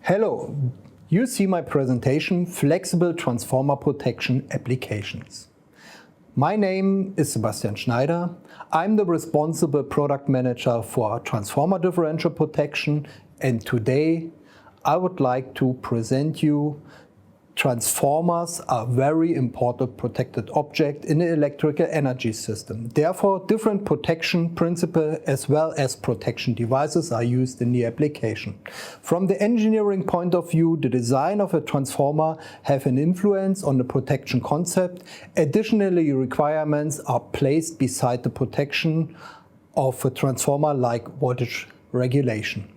Hello, you see my presentation Flexible Transformer Protection Applications. My name is Sebastian Schneider. I'm the responsible product manager for transformer differential protection, and today I would like to present you transformers are very important protected object in the electrical energy system. Therefore, different protection principles as well as protection devices are used in the application. From the engineering point of view, the design of a transformer have an influence on the protection concept. Additionally, requirements are placed beside the protection of a transformer like voltage regulation.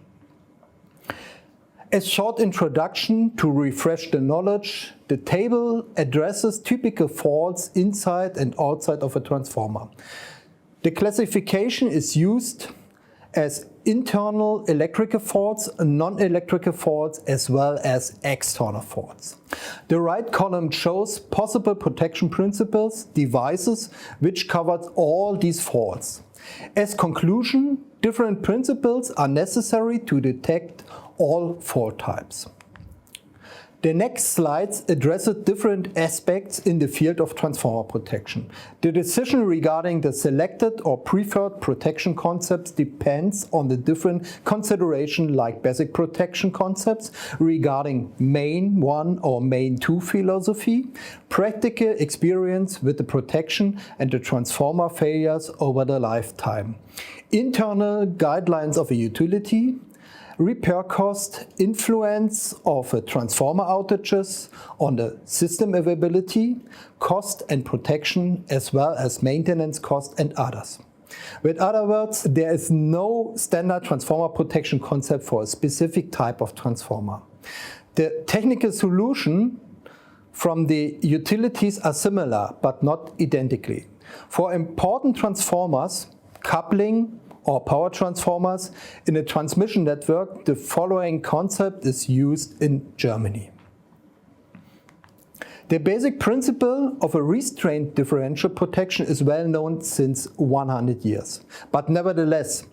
A short introduction to refresh the knowledge. The table addresses typical faults inside and outside of a transformer. The classification is used as internal electrical faults, non-electrical faults, as well as external faults. The right column shows possible protection principles, devices, which covers all these faults. As conclusion, different principles are necessary to detect all fault types. The next slides address different aspects in the field of transformer protection. The decision regarding the selected or preferred protection concepts depends on the different considerations like basic protection concepts regarding main 1 or main 2 philosophy, practical experience with the protection and the transformer failures over the lifetime, internal guidelines of a utility, repair cost, influence of transformer outages on the system availability, cost and protection, as well as maintenance cost and others. With other words, there is no standard transformer protection concept for a specific type of transformer. The technical solution from the utilities are similar, but not identically. For important transformers, coupling, or power transformers in a transmission network, the following concept is used in Germany. The basic principle of a restraint differential protection is well known since 100 years, but nevertheless,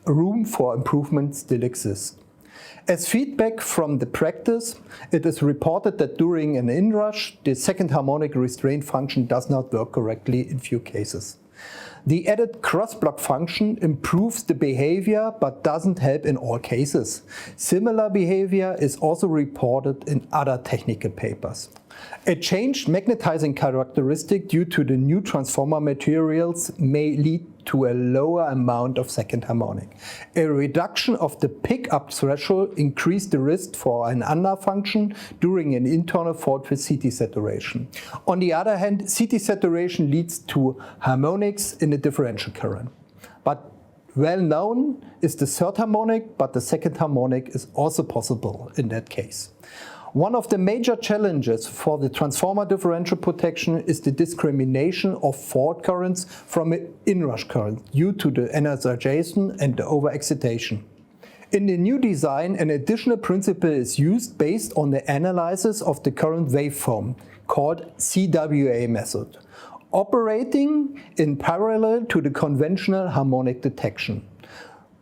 room for improvement still exists. As feedback from the practice, it is reported that during an inrush, the second harmonic restraint function does not work correctly in few cases. The added cross-block function improves the behavior but doesn't help in all cases. Similar behavior is also reported in other technical papers. A changed magnetizing characteristic due to the new transformer materials may lead to a lower amount of second harmonic. A reduction of the pickup threshold increased the risk for an underfunction during an internal fault with CT saturation. On the other hand, CT saturation leads to harmonics in the differential current. But well known is the third harmonic, but the second harmonic is also possible in that case. One of the major challenges for the transformer differential protection is the discrimination of fault currents from an inrush current due to the energization and the overexcitation. In the new design, an additional principle is used based on the analysis of the current waveform, called CWA method, operating in parallel to the conventional harmonic detection.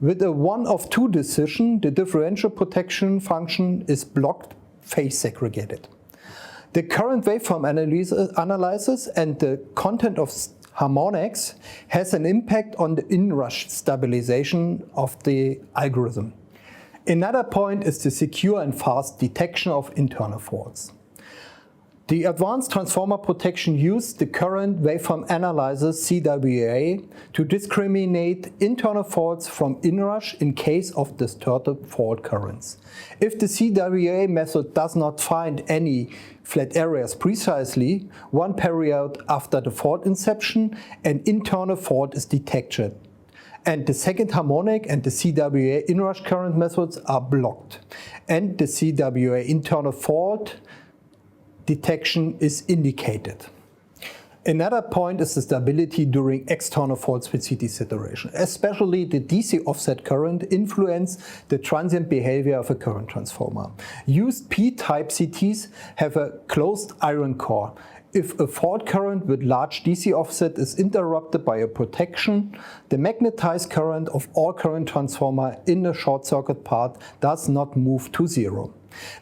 With a 1 of 2 decision, the differential protection function is blocked phase segregated. The current waveform analysis and the content of harmonics has an impact on the inrush stabilization of the algorithm. Another point is the secure and fast detection of internal faults. The advanced transformer protection used the current waveform analysis CWA to discriminate internal faults from inrush in case of distorted fault currents. If the CWA method does not find any flat areas precisely, 1 period after the fault inception, an internal fault is detected. And the second harmonic and the CWA inrush current methods are blocked. And the CWA internal fault detection is indicated. Another point is the stability during external faults with CT saturation. Especially the DC offset current influence the transient behavior of a current transformer. Used P-type CTs have a closed iron core. If a fault current with large DC offset is interrupted by a protection, the magnetized current of all current transformer in the short circuit part does not move to 0.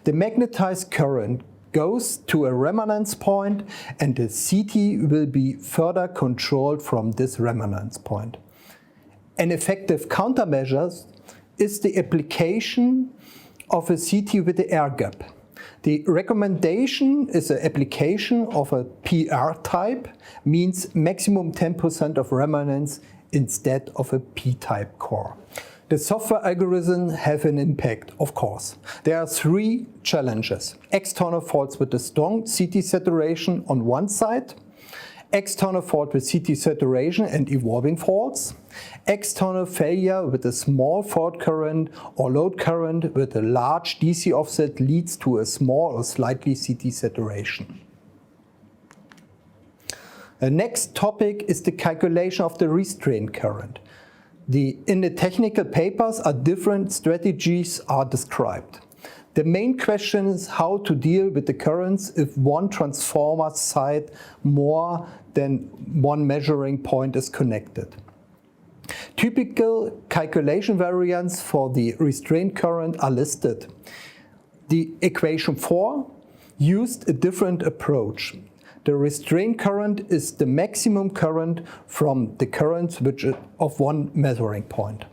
The magnetized current goes to a resonance point and the CT will be further controlled from this resonance point. An effective countermeasure is the application of a CT with the air gap. The recommendation is an application of a PR type, means maximum 10% of resonance instead of a P-type core. The software algorithms have an impact, of course. There are three challenges. External faults with a strong CT saturation on one side, external fault with CT saturation and evolving faults, external failure with a small fault current or load current with a large DC offset leads to a small or slightly CT saturation. The next topic is the calculation of the restraint current. In the technical papers, different strategies are described. The main question is how to deal with the currents if one transformer side more than one measuring point is connected. Typical calculation variants for the restraint current are listed. The equation 4 used a different approach. The restraint current is the maximum current from the current which of one measuring point.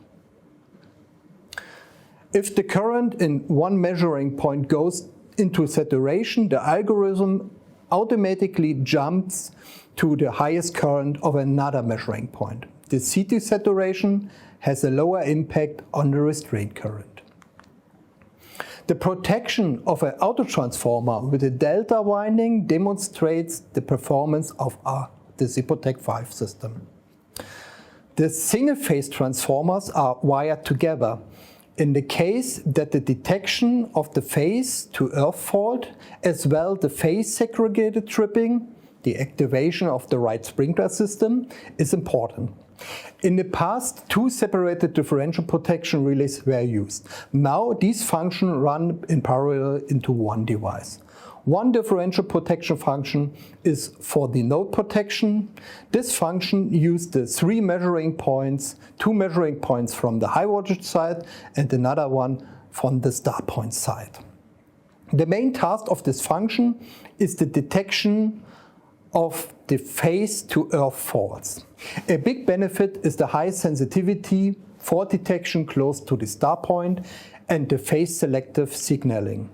If the current in one measuring point goes into saturation, the algorithm automatically jumps to the highest current of another measuring point. The CT saturation has a lower impact on the restraint current. The protection of an autotransformer with a delta winding demonstrates the performance of the Zipotec 5 system. The single-phase transformers are wired together. In the case that the detection of the phase to earth fault, as well the phase segregated tripping, the activation of the right sprinkler system, is important. In the past, two separated differential protection relays were used. Now these functions run in parallel into one device. One differential protection function is for the node protection. This function used the two measuring points from the high voltage side and another one from the start point side. The main task of this function is the detection of the phase to earth faults. A big benefit is the high sensitivity for detection close to the start point and the phase selective signaling.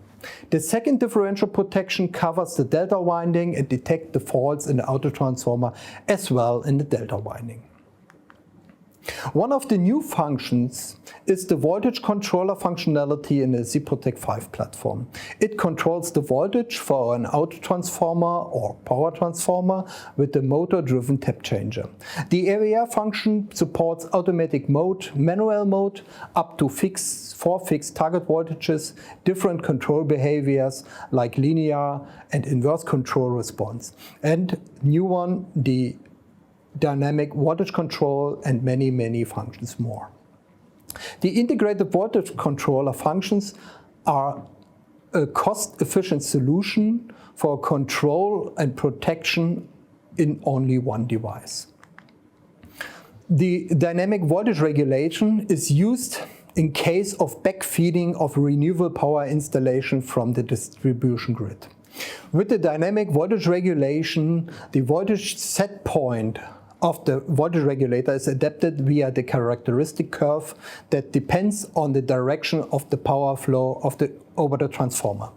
The second differential protection covers the delta winding and detects the faults in the autotransformer as well in the delta winding. One of the new functions is the voltage controller functionality in the Zipotec 5 platform. It controls the voltage for an autotransformer or power transformer with the motor-driven tap changer. The area function supports automatic mode, manual mode, up to 4 fixed target voltages, different control behaviors like linear and inverse control response, and new one, the dynamic voltage control, and many functions more. The integrated voltage controller functions are a cost-efficient solution for control and protection in only one device. The dynamic voltage regulation is used in case of backfeeding of renewable power installation from the distribution grid. With the dynamic voltage regulation, the voltage set point of the voltage regulator is adapted via the characteristic curve that depends on the direction of the power flow over the transformer.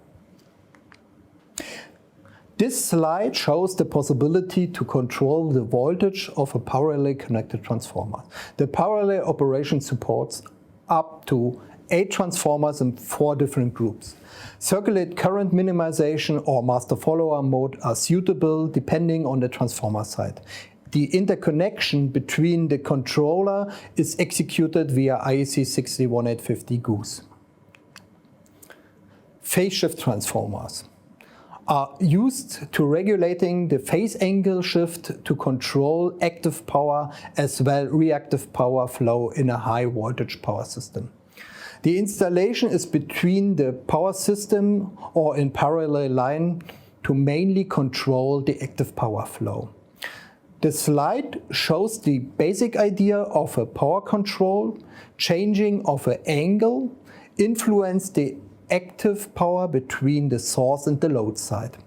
This slide shows the possibility to control the voltage of a parallel connected transformer. The parallel operation supports up to 8 transformers in 4 different groups. Circulate current minimization or master follower mode are suitable depending on the transformer side. The interconnection between the controller is executed via IEC 61850 Goose. Phase shift transformers are used to regulating the phase angle shift to control active power as well reactive power flow in a high voltage power system. The installation is between the power system or in parallel line to mainly control the active power flow. The slide shows the basic idea of a power control, changing of an angle, influence the active power between the source and the load side.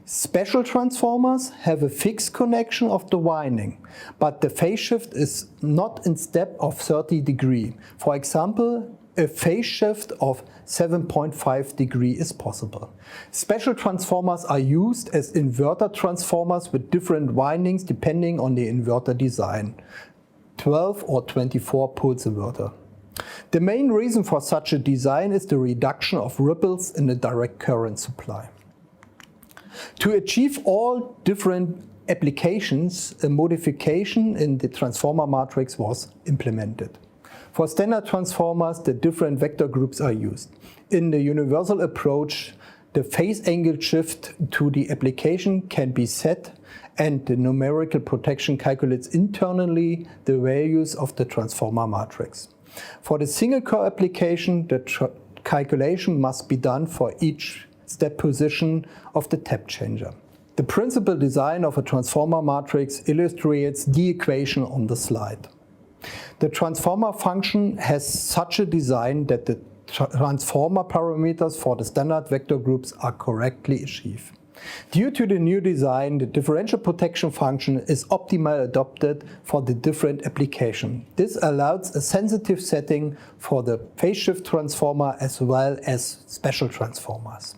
Special transformers have a fixed connection of the winding, but the phase shift is not in step of 30 degrees. For example, a phase shift of 7.5 degrees is possible. Special transformers are used as inverter transformers with different windings depending on the inverter design, 12 or 24 pulse inverter. The main reason for such a design is the reduction of ripples in the direct current supply. To achieve all different applications, a modification in the transformer matrix was implemented. For standard transformers, the different vector groups are used. In the universal approach, the phase angle shift to the application can be set, and the numerical protection calculates internally the values of the transformer matrix. For the single core application, the calculation must be done for each step position of the tap changer. The principal design of a transformer matrix illustrates the equation on the slide. The transformer function has such a design that the transformer parameters for the standard vector groups are correctly achieved. Due to the new design, the differential protection function is optimally adopted for the different application. This allows a sensitive setting for the phase shift transformer as well as special transformers.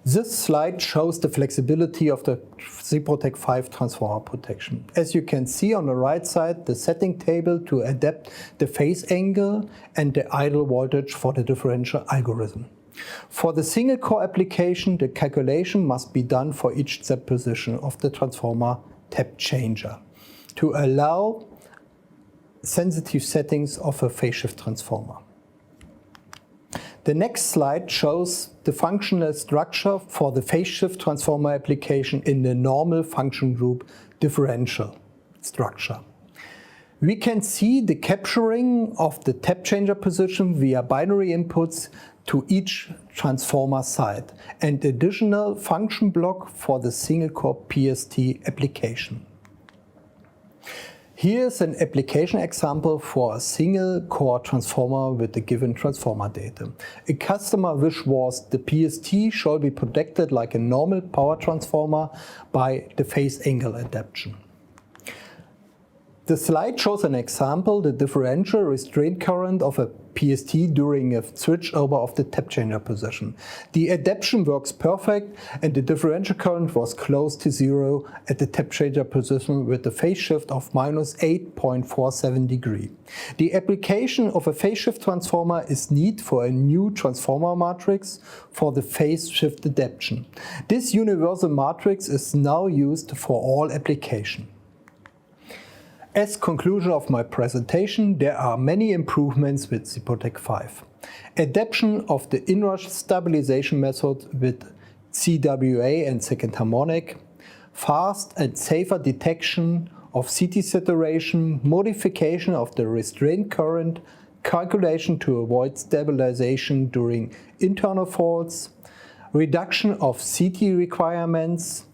This slide shows the flexibility of the Seprotect 5 transformer protection. As you can see on the right side, the setting table to adapt the phase angle and the idle voltage for the differential algorithm. For the single core application, the calculation must be done for each step position of the transformer tap changer to allow sensitive settings of a phase shift transformer. The next slide shows the functional structure for the phase shift transformer application in the normal function group differential structure. We can see the capturing of the tap changer position via binary inputs to each transformer side and additional function block for the single core PST application. Here is an application example for a single core transformer with the given transformer data. A customer wish was the PST shall be protected like a normal power transformer by the phase angle adaptation. The slide shows an example, the differential restraint current of a PST during a switchover of the tap changer position. The adaptation works perfect and the differential current was close to zero at the tap changer position with a phase shift of minus 8.47 degrees. The application of a phase shift transformer is needed for a new transformer matrix for the phase shift adaptation. This universal matrix is now used for all applications. As conclusion of my presentation, there are many improvements with Seprotect 5. Adaptation of the inrush stabilization method with CWA and second harmonic, fast and safer detection of CT saturation, modification of the restraint current, calculation to avoid stabilization during internal faults, reduction of CT requirements,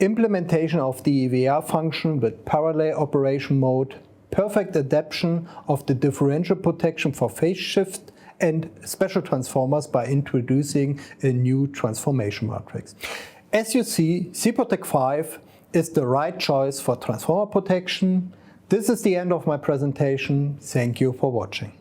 implementation of the EVR function with parallel operation mode, perfect adaptation of the differential protection for phase shift and special transformers by introducing a new transformation matrix. As you see, Seprotect 5 is the right choice for transformer protection. This is the end of my presentation. Thank you for watching.